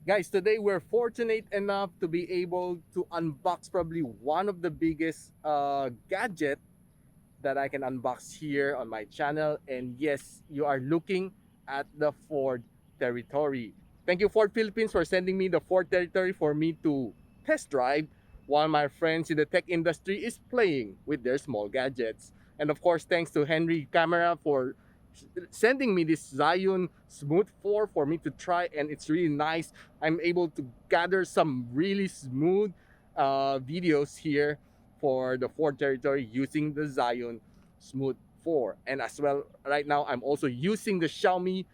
Guys, today we're fortunate enough to be able to unbox probably one of the biggest gadget that I can unbox here on my channel. And yes, you are looking at the Ford Territory. Thank you, Ford Philippines, for sending me the Ford Territory for me to test drive while my friends in the tech industry is playing with their small gadgets. And of course, thanks to Henry Camera for sending me this Zhiyun Smooth 4 for me to try, and it's really nice. I'm able to gather some really smooth videos here for the Ford Territory using the Zhiyun Smooth 4. And as well, right now I'm also using the Xiaomi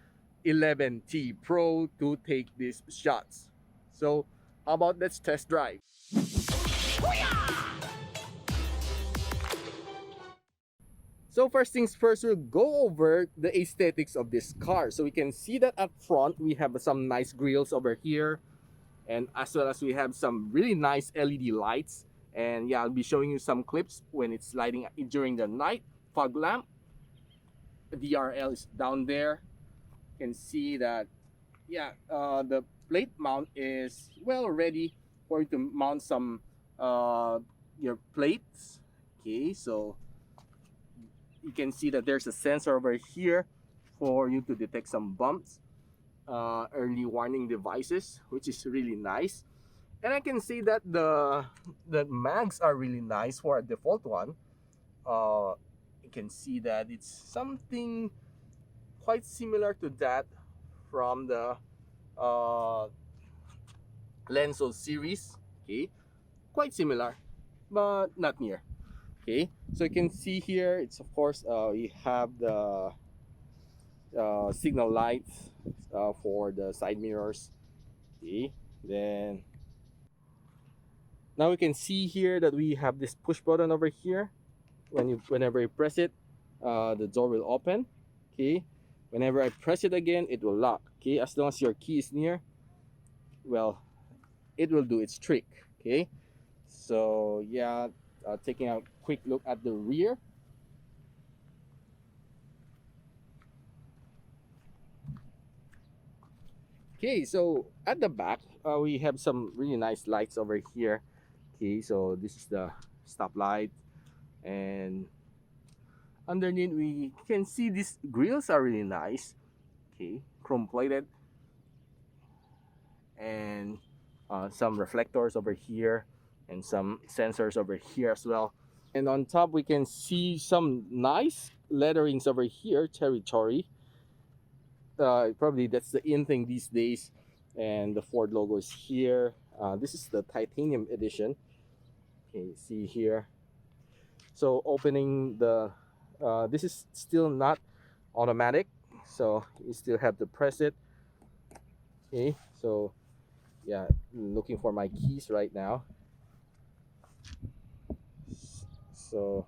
11T Pro to take these shots. So how about let's test drive. So first things first, we'll go over the aesthetics of this car. So we can see that up front, we have some nice grills over here. And as well as we have some really nice LED lights. And yeah, I'll be showing you some clips when it's lighting during the night. Fog lamp. The DRL is down there. You can see that, yeah, the plate mount is well ready for you to mount some your plates. Okay, so you can see that there's a sensor over here for you to detect some bumps, early warning devices, which is really nice. And I can see that the mags are really nice for a default one. You can see that it's something quite similar to that from the uh, Lenso series. Okay, quite similar, but not near. Okay, so you can see here, it's of course we have the signal lights for the side mirrors. Okay, then now we can see here that we have this push button over here. Whenever you press it, the door will open. Okay, whenever I press it again, it will lock. Okay, as long as your key is near, well, it will do its trick. Okay, so yeah, taking a quick look at the rear. Okay, so at the back, we have some really nice lights over here. Okay, so this is the stoplight, and underneath we can see these grills are really nice. Okay, chrome plated, and some reflectors over here, and some sensors over here as well. And on top, we can see some nice letterings over here, Territory. Probably that's the in thing these days. And the Ford logo is here. This is the titanium edition. Okay, see here. So opening the, this is still not automatic, so you still have to press it. Okay, so yeah, looking for my keys right now. So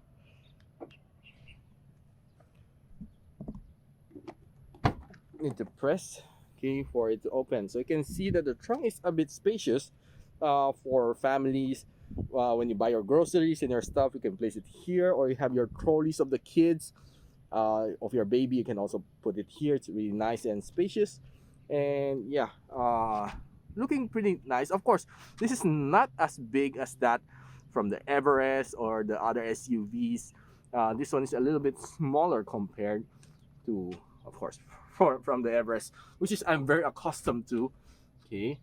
need to press, okay, for it to open. So you can see that the trunk is a bit spacious for families. When you buy your groceries and your stuff, you can place it here, or you have your trolleys of the kids, of your baby, you can also put it here. It's really nice and spacious, and yeah, looking pretty nice. Of course, this is not as big as that from the Everest or the other SUVs. This one is a little bit smaller compared to, of course, from the Everest, which is I'm very accustomed to. Okay,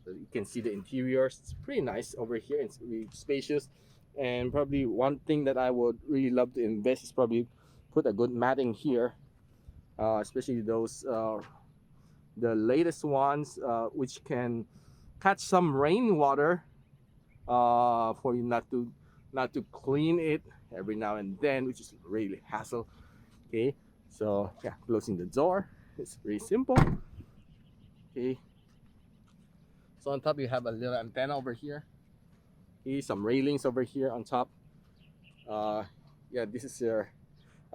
so you can see the interiors. It's pretty nice over here. It's really spacious, and probably one thing that I would really love to invest is probably put a good matting here, especially those the latest ones, which can catch some rainwater, for you not to clean it every now and then, which is really hassle. Okay, so yeah, closing the door, it's very simple. Okay, so on top you have a little antenna over here. Okay, some railings over here on top. Yeah, this is your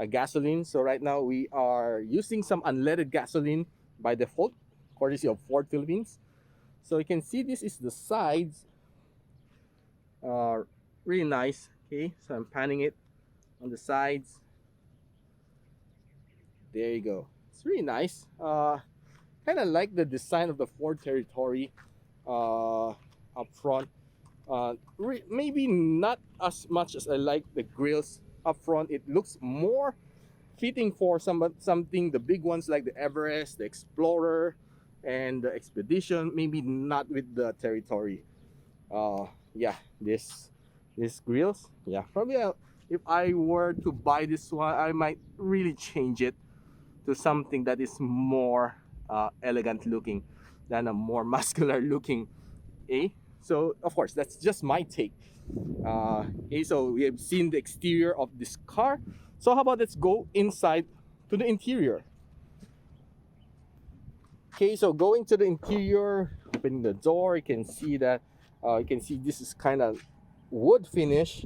gasoline. So right now we are using some unleaded gasoline by default, courtesy of Ford Philippines. So you can see this is the sides, really nice. Okay, so I'm panning it on the sides. There you go. It's really nice. kind of like the design of the Ford Territory up front. Maybe not as much as I like the grills up front. It looks more fitting for something the big ones like the Everest, the Explorer, and the Expedition. Maybe not with the Territory. Yeah, this grills. Yeah, probably if I were to buy this one, I might really change it to something that is more elegant looking than a more muscular looking. Eh? So of course that's just my take. Okay, so we have seen the exterior of this car. So how about let's go inside to the interior. Okay, so going to the interior, opening the door, you can see this is kind of wood finish.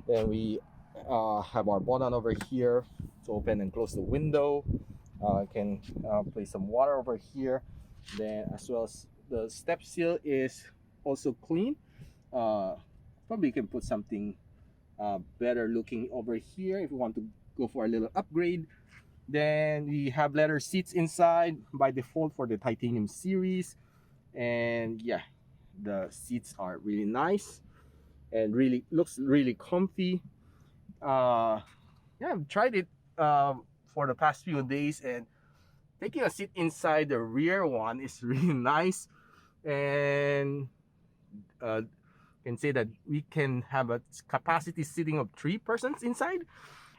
Then we have our button over here to open and close the window. I can place some water over here. Then as well as the step seal is also clean. Uh, Probably you can put something better looking over here if you want to go for a little upgrade. Then we have leather seats inside by default for the titanium series. And yeah, the seats are really nice and really looks really comfy. Yeah, I've tried it for the past few days, and taking a seat inside the rear one is really nice. And uh, can say that we can have a capacity seating of 3 persons inside,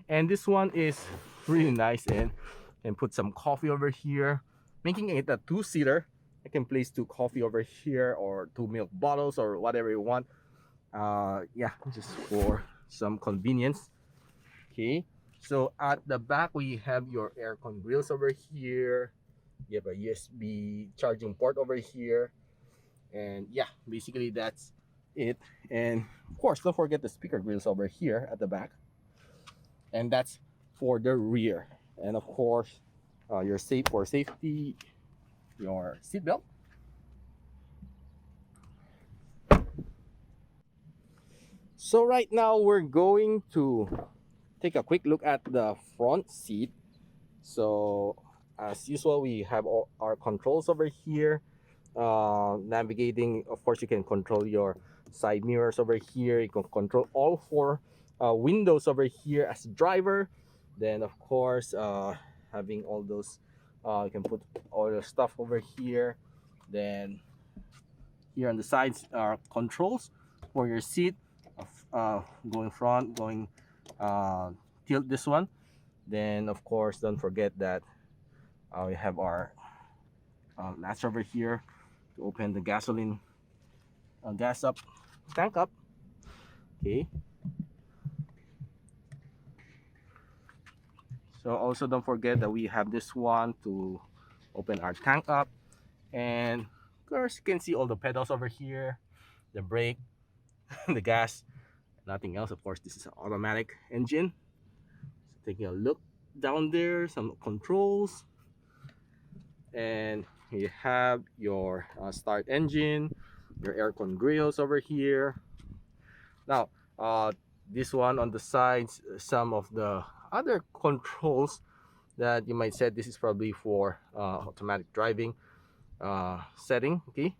and this one is really nice. And put some coffee over here, making it a 2-seater. I can place 2 coffee over here or 2 milk bottles or whatever you want. Yeah, just for some convenience. Okay, so at the back we have your aircon grills over here. You have a USB charging port over here, and yeah, basically that's it. And of course, don't forget the speaker grills over here at the back, and that's for the rear. And of course, your safety, your seatbelt. So right now we're going to take a quick look at the front seat. So as usual, we have all our controls over here. Navigating, of course, you can control your side mirrors over here. You can control all 4 windows over here as a driver. Then of course, having all those, you can put all your stuff over here. Then here on the sides are controls for your seat, going front, going tilt this one. Then of course, don't forget that we have our latch over here to open the gasoline gas up tank up. Okay, so also don't forget that we have this one to open our tank up. And of course you can see all the pedals over here, the brake, the gas, nothing else. Of course, this is an automatic engine. So taking a look down there, some controls, and you have your start engine, your aircon grills over here. Now this one on the sides, some of the other controls that you might say this is probably for automatic driving setting. Okay,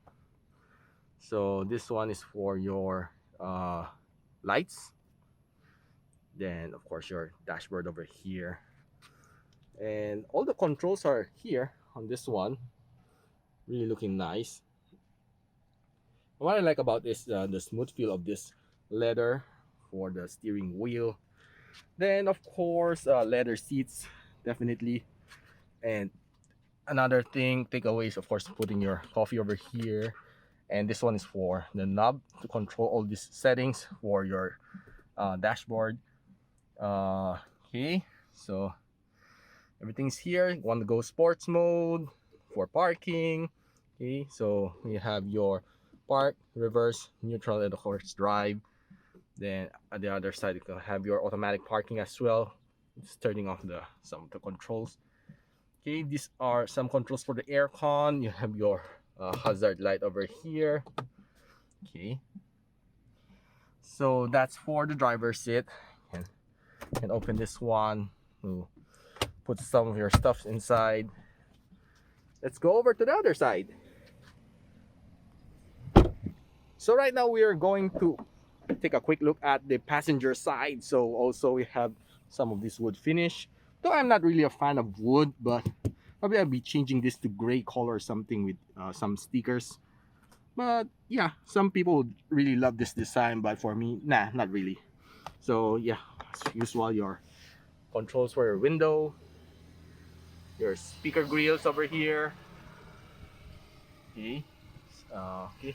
so this one is for your lights. Then of course your dashboard over here, and all the controls are here on this one, really looking nice. What I like about is the smooth feel of this leather for the steering wheel. Then of course leather seats, definitely. And another thing, takeaways, of course, putting your coffee over here. And this one is for the knob to control all these settings for your dashboard. Okay, so everything's here. You want to go sports mode for parking. Okay, so we have your park, reverse, neutral, and of course drive. Then at the other side you can have your automatic parking as well. It's turning off some of the controls. Okay, these are some controls for the aircon. You have your hazard light over here. Okay, so that's for the driver's seat. You can open this one to put some of your stuff inside. Let's go over to the other side. So right now we are going to take a quick look at the passenger side. So also we have some of this wood finish. Though I'm not really a fan of wood, but probably I'll be changing this to gray color or something with some stickers. But yeah, some people would really love this design, but for me, nah, not really. So yeah, as usual, your controls for your window, your speaker grills over here. Okay, okay.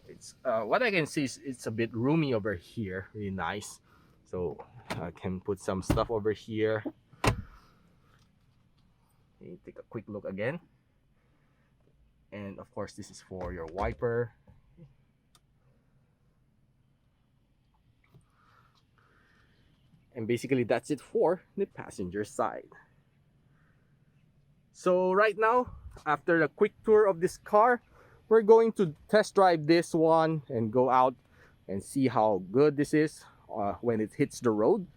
It's what I can see is it's a bit roomy over here, really nice. So I can put some stuff over here. Okay, take a quick look again. And of course, this is for your wiper. And basically that's it for the passenger side. So right now, after a quick tour of this car, we're going to test drive this one and go out and see how good this is when it hits the road.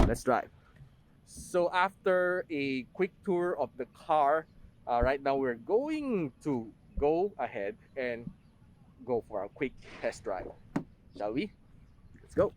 Let's drive. So after a quick tour of the car, right now we're going to go ahead and go for a quick test drive. Shall we? Let's go.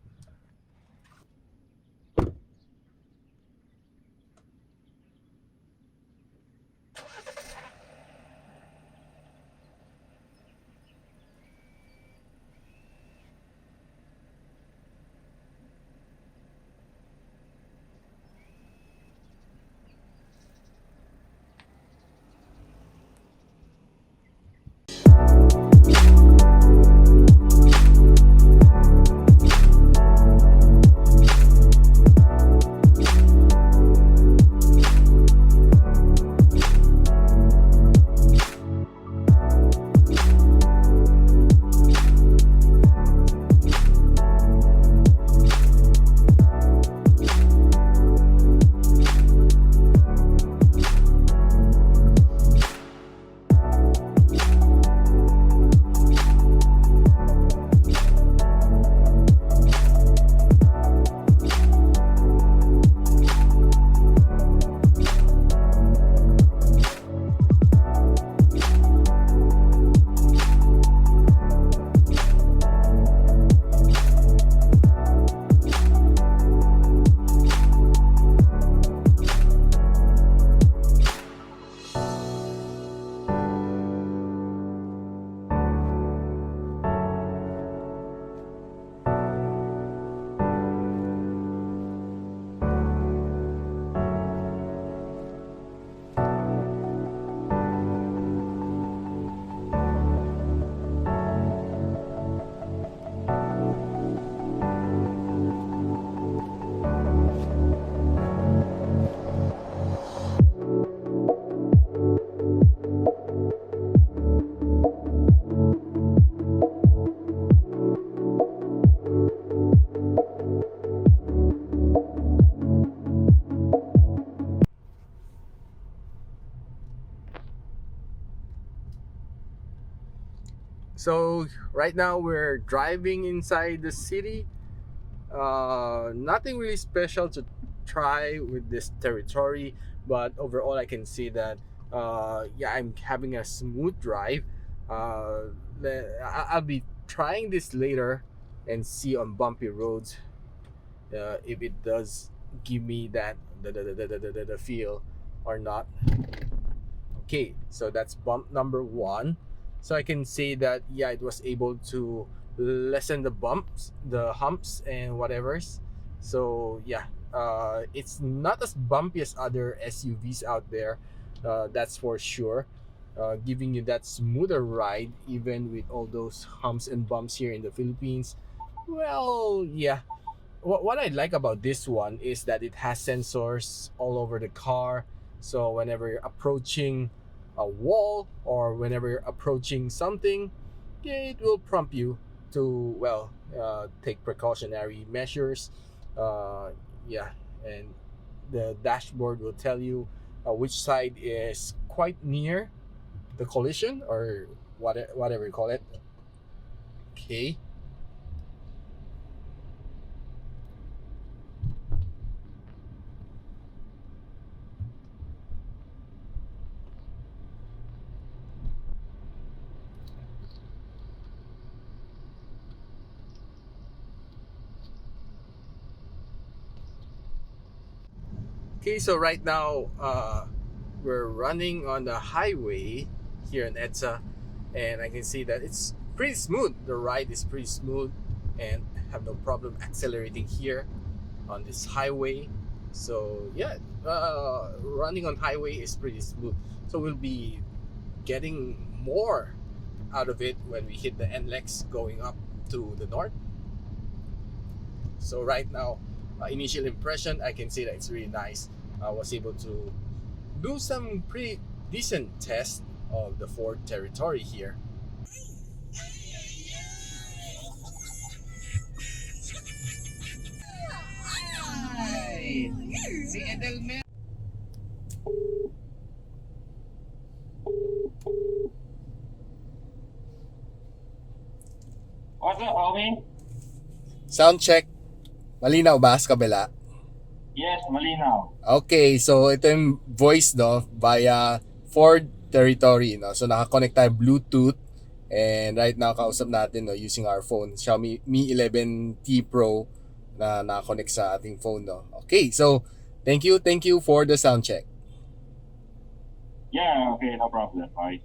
So right now we're driving inside the city. Nothing really special to try with this territory, but overall I can see that yeah, I'm having a smooth drive. I'll be trying this later and see on bumpy roads if it does give me that the feel or not. Okay, so that's bump number one. So I can say that yeah, it was able to lessen the bumps, the humps, and whatever's. So yeah, it's not as bumpy as other SUVs out there. That's for sure. Giving you that smoother ride, even with all those humps and bumps here in the Philippines. Well, yeah, what I like about this one is that it has sensors all over the car. So whenever you're approaching a wall or whenever you're approaching something, yeah, it will prompt you to take precautionary measures. Uh, yeah, and the dashboard will tell you which side is quite near the collision or whatever you call it. Okay. Okay, so right now we're running on the highway here in EDSA, and I can see that it's pretty smooth. The ride is pretty smooth and have no problem accelerating here on this highway. So yeah, running on highway is pretty smooth. So we'll be getting more out of it when we hit the NLEX going up to the north. So right now, initial impression, I can say that it's really nice. I was able to do some pretty decent tests of the Ford territory here. What's up, homie? Sound check. Malinaw ba sa kabila? Yes, malinaw. Okay, so ito yung voice no via Ford territory no. So naka-connect tayo Bluetooth, and right now kausap natin no using our phone, Xiaomi Mi 11T Pro na naka-connect sa ating phone no. Okay, so thank you for the sound check. Yeah, okay, no problem. Bye.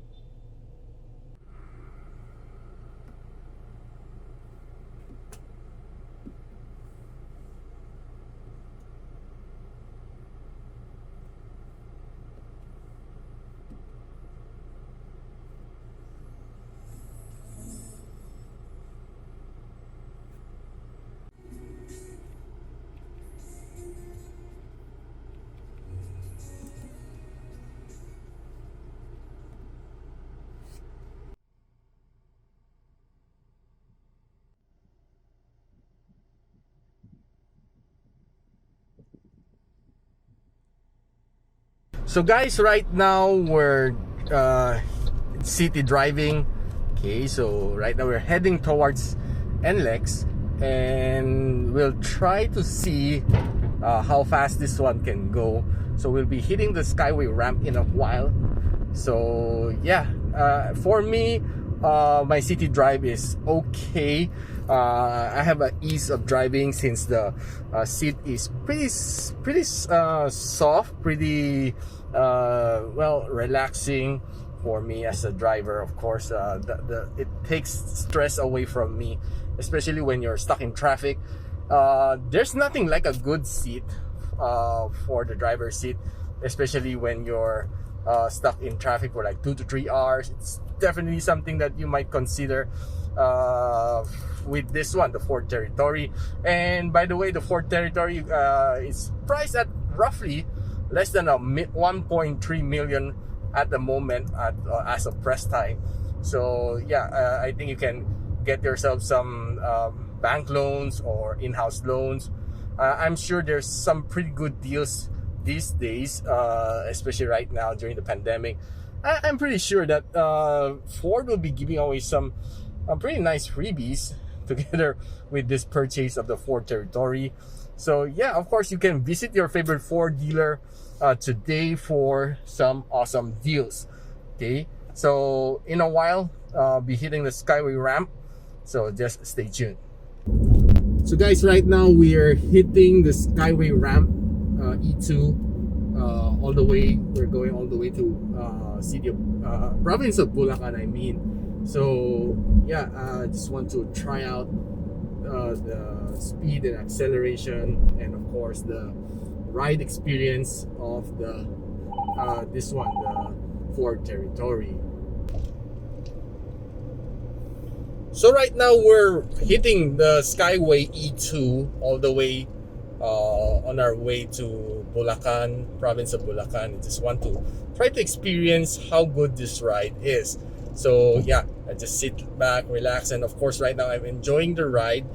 So guys, right now we're city driving. Okay, so right now we're heading towards NLEX, and we'll try to see how fast this one can go. So we'll be hitting the Skyway ramp in a while. So yeah, for me, my city drive is okay. I have an ease of driving since the seat is pretty soft, pretty well, relaxing for me as a driver. Of course, it takes stress away from me, especially when you're stuck in traffic. There's nothing like a good seat for the driver's seat, especially when you're stuck in traffic for like 2 to 3 hours. It's definitely something that you might consider with this one, the Ford Territory. And by the way, the Ford Territory is priced at roughly less than 1.3 million at the moment as of press time. So yeah, I think you can get yourself some bank loans or in-house loans. I'm sure there's some pretty good deals these days, especially right now during the pandemic. I'm pretty sure that Ford will be giving away some pretty nice freebies together with this purchase of the Ford Territory. So yeah, of course, you can visit your favorite Ford dealer today for some awesome deals. Okay, so in a while, be hitting the Skyway ramp, so just stay tuned. So guys, right now we are hitting the Skyway ramp, E2, all the way. We're going all the way to city of province of Bulacan, I mean. So yeah, I just want to try out the speed and acceleration, and of course the ride experience of the this one, the Ford Territory. So right now we're hitting the Skyway E2 all the way on our way to Bulacan, province of Bulacan. I just want to try to experience how good this ride is. So yeah, I just sit back, relax, and of course right now I'm enjoying the ride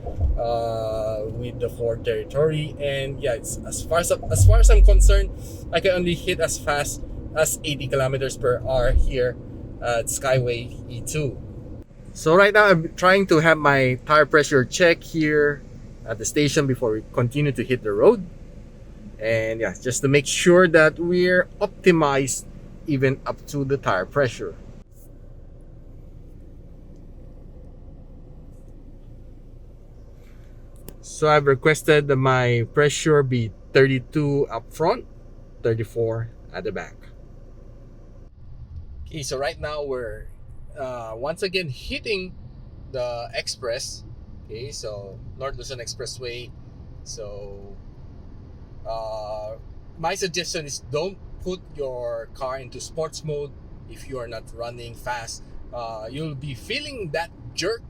with the Ford Territory. And yeah, it's as far as I'm concerned, I can only hit as fast as 80 kilometers per hour here at Skyway E2. So right now I'm trying to have my tire pressure check here at the station before we continue to hit the road. And yeah, just to make sure that we're optimized even up to the tire pressure. So I've requested that my pressure be 32 up front 34 at the back. Okay, so right now we're once again hitting the express. Okay, so North Luzon Expressway. So uh, my suggestion is don't put your car into sports mode if you are not running fast. You'll be feeling that jerk.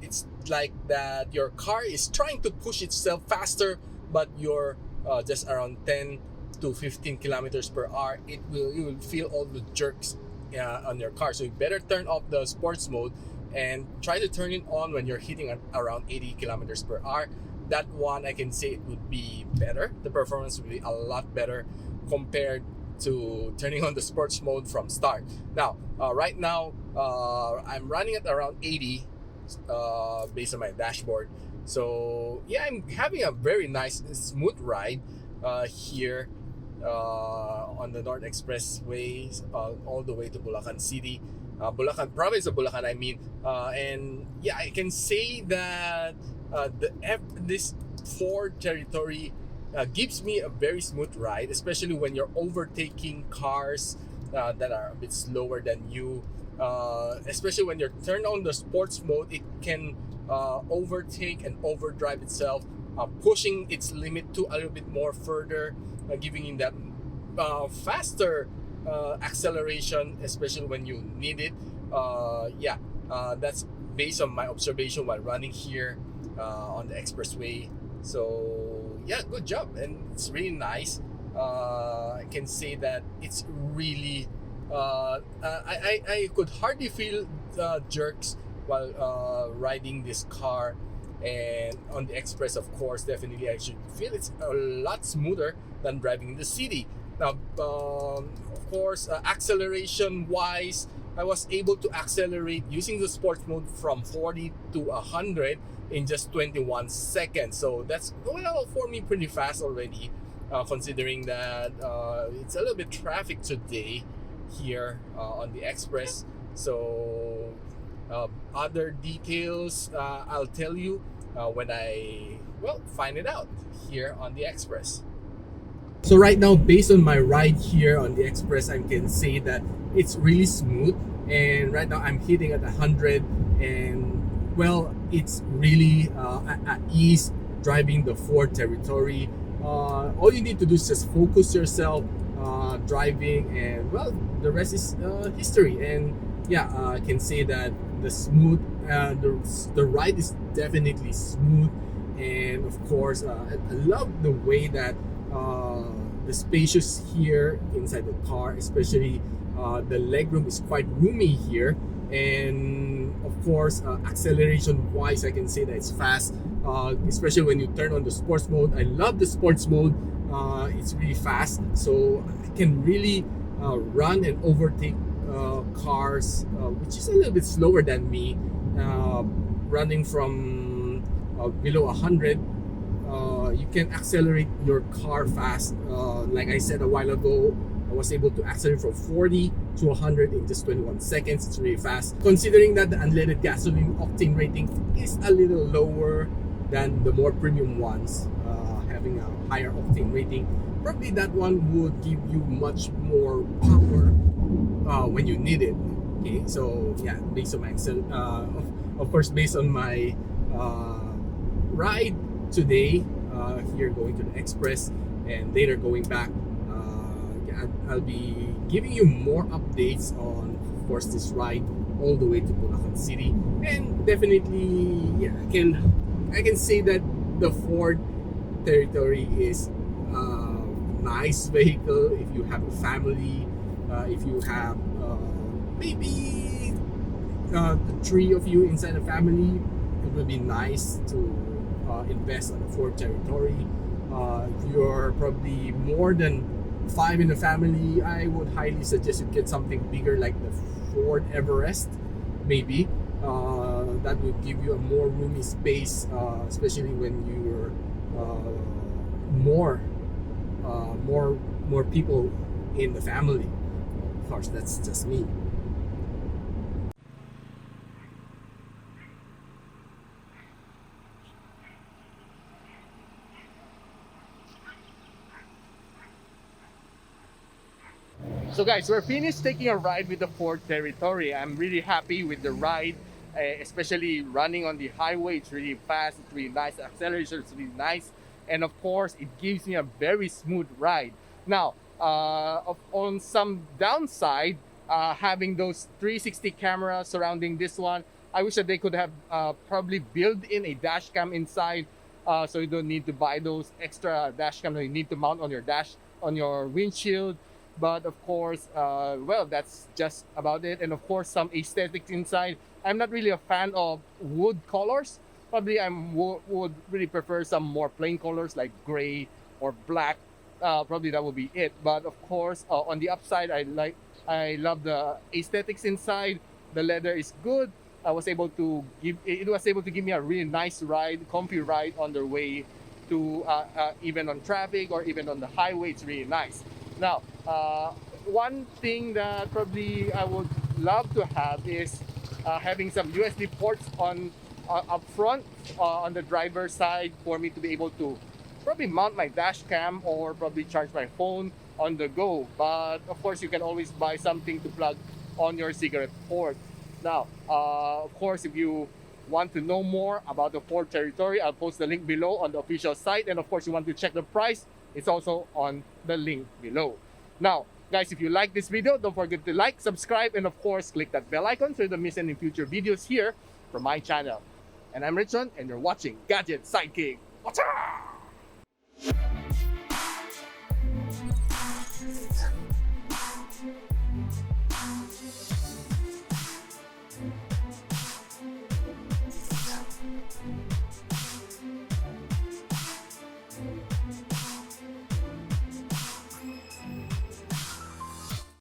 It's like that your car is trying to push itself faster, but you're just around 10 to 15 kilometers per hour. You will feel all the jerks on your car. So you better turn off the sports mode and try to turn it on when you're hitting at around 80 kilometers per hour. That one I can say it would be better. The performance would be a lot better compared to turning on the sports mode from start. Now, right now, I'm running at around 80 based on my dashboard. So yeah, I'm having a very nice, smooth ride here on the North Expressway all the way to Bulacan City. Bulacan province of Bulacan, I mean, and yeah, I can say that this Ford territory gives me a very smooth ride, especially when you're overtaking cars that are a bit slower than you. Especially when you're turned on the sports mode, it can overtake and overdrive itself, pushing its limit to a little bit more further, giving you that faster acceleration, especially when you need it. That's based on my observation while running here on the expressway. So yeah, good job, and it's really nice. I can say that it's really. I could hardly feel jerks while riding this car, and on the express, of course, definitely I should feel it's a lot smoother than driving in the city. Now, of course, acceleration wise, I was able to accelerate using the sports mode from 40 to 100 in just 21 seconds. So that's, well, for me, pretty fast already, considering that it's a little bit traffic today here on the express. So other details I'll tell you when I, well, find it out here on the express. So right now, based on my ride here on the express, I can say that it's really smooth. And right now, I'm hitting at 100, and well, it's really at ease driving the Ford territory. All you need to do is just focus yourself driving, and well, the rest is history. And yeah, I can say that the smooth, the ride is definitely smooth, and of course, I love the way that the spacious here inside the car, especially the legroom is quite roomy here, and of course, acceleration wise, I can say that it's fast, especially when you turn on the sports mode. I love the sports mode. It's really fast, so I can really run and overtake cars, which is a little bit slower than me, running from below 100. You can accelerate your car fast. Like I said a while ago, I was able to accelerate from 40 to 100 in just 21 seconds. It's really fast. Considering that the unleaded gasoline octane rating is a little lower than the more premium ones, having a higher octane rating, probably that one would give you much more power when you need it. Okay, so yeah, based on my of course, based on my ride today here going to the express and later going back, I'll be giving you more updates on, of course, this ride all the way to Bulacan City. And definitely, yeah, I can say that the Ford territory is a nice vehicle if you have a family, if you have maybe the three of you inside a family. It would be nice to invest on the Ford territory. If you're probably more than 5 in the family, I would highly suggest you get something bigger like the Ford Everest, maybe. That would give you a more roomy space, especially when you're more people in the family. Of course, that's just me. So guys, we're finished taking a ride with the Ford Territory. I'm really happy with the ride, especially running on the highway. It's really fast, it's really nice. The acceleration is really nice. And of course, it gives me a very smooth ride. Now, on some downside, having those 360 cameras surrounding this one, I wish that they could have probably built in a dash cam inside, so you don't need to buy those extra dash cam that you need to mount on your on your windshield. But of course, well, that's just about it. And of course, some aesthetics inside. I'm not really a fan of wood colors. Probably would really prefer some more plain colors like gray or black. Probably that would be it. But of course, on the upside, I love the aesthetics inside. The leather is good. I was able to give it was able to give me a really nice ride, comfy ride on the way to even on traffic or even on the highway. It's really nice. Now, one thing that probably I would love to have is having some USB ports on up front on the driver's side for me to be able to probably mount my dash cam or probably charge my phone on the go. But of course, you can always buy something to plug on your cigarette port. Now, of course, if you want to know more about the Ford Territory, I'll post the link below on the official site. And of course, you want to check the price, it's also on the link below. Now, guys, if you like this video, don't forget to like, subscribe, and of course, click that bell icon so you don't miss any future videos here from my channel. And I'm Richon, and you're watching Gadget Sidekick. Watch out!